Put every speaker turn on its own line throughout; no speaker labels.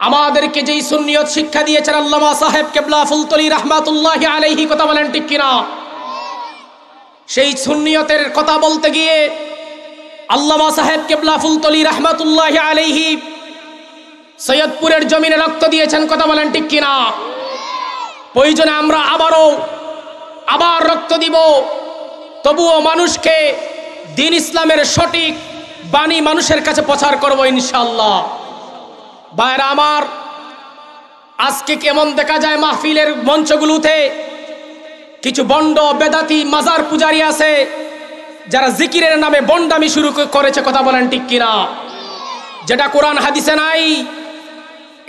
আমাদেরকে যেই সুন্নিয়ত শিক্ষা দিয়েছেন আল্লামা সাহেব কেবলা ফুলতলি রাহমাতুল্লাহি আলাইহি, কথা বলেন ঠিক কিনা? সেই সুন্নিয়তের কথা বলতে গিয়ে আল্লামা সাহেব কেবলা ফুলতলি রাহমাতুল্লাহি আলাইহি সৈয়দপুরের জমিনে রক্ত দিয়েছেন, কথা বলেন ঠিক কিনা? প্রয়োজনে আমরা আবার রক্ত দিব, তবুও মানুষকে দ্বীন ইসলামের সঠিক বাণী মানুষের কাছে প্রচার করব ইনশাআল্লাহ। ভাইরা আমার, আজকে কেমন দেখা যায় মাহফিলের মঞ্চগুলোতে কিছু বন্ড বেদাতি মাজার পূজারী আছে যারা জিকিরের নামে বন্ডামি শুরু করেছে, কথা বলেন ঠিক কিনা? যেটা কোরআন হাদিসে নাই,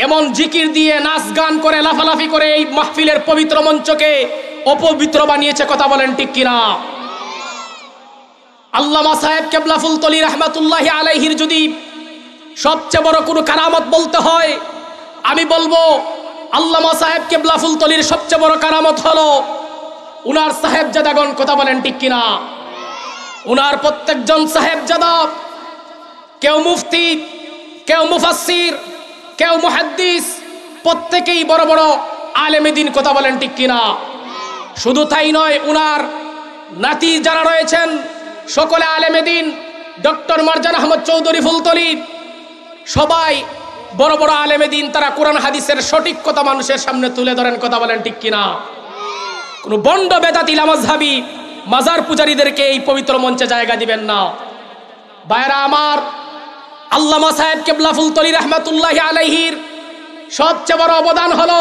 এমন জিকির দিয়ে নাচ গান করে লাফালাফি করে এই মাহফিলের পবিত্র মঞ্চকে অপবিত্র বানিয়েছে, কথা বলেন ঠিক কিনা? আল্লামা সাহেব কেবলা ফুলতলি রাহমাতুল্লাহি আলাইহির যদি সবচেয়ে বড় কোনো কারামত বলতে হয়, আমি বলবো আল্লামা সাহেব কেবলা ফুলতলির সবচেয়ে বড় কারামত হলো উনার সাহেবজাদাগণ, কথা বলেন ঠিক কিনা? উনার প্রত্যেকজন সাহেবজাদা, কেউ মুফতি, কেউ মুফাসসির, কেউ মুহাদ্দিস, প্রত্যেকেই বড় বড় আলেমে দ্বীন, কথা বলেন ঠিক কিনা? শুধু তাই নয়, উনার নাতি যারা রয়েছেন সকলে আলেমে দ্বীন। ডক্টর মারজান আহমদ চৌধুরী ফুলতলি সবাই বড় বড় আলেমে দ্বীন, তারা কোরআন হাদিসের সঠিক কথা মানুষের সামনে তুলে ধরেন, কথা বলেন ঠিক কিনা? কোনো বন্ড বেদাতি লামাযহাবী মাজার পূজারীদেরকে এই পবিত্র মঞ্চে জায়গা দিবেন না। ভাইরা আমার, আল্লামা সাহেব কেবলা ফুলতলি রাহমাতুল্লাহি আলাইহির সবচেয়ে বড় অবদান হলো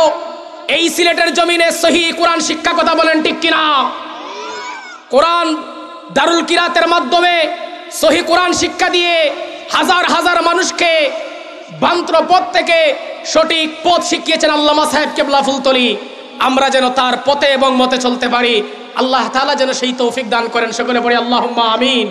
এই সিলেটের জমিনে সহিহ কোরআন শিক্ষা, কথা বলেন ঠিক কিনা? কোরআন দারুল কিরাতের মাধ্যমে সহিহ কোরআন শিক্ষা দিয়ে হাজার হাজার মানুষকে বান্ত্র পথ থেকে সঠিক পথ শিখিয়েছেন আল্লামা সাহেব কেবলা ফুলতলি। আমরা যেন তার পথে এবং মতে চলতে পারি, আল্লাহ তাআলা যেন সেই তৌফিক দান করেন। সকলে পড়ি আল্লাহুম্মা আমিন।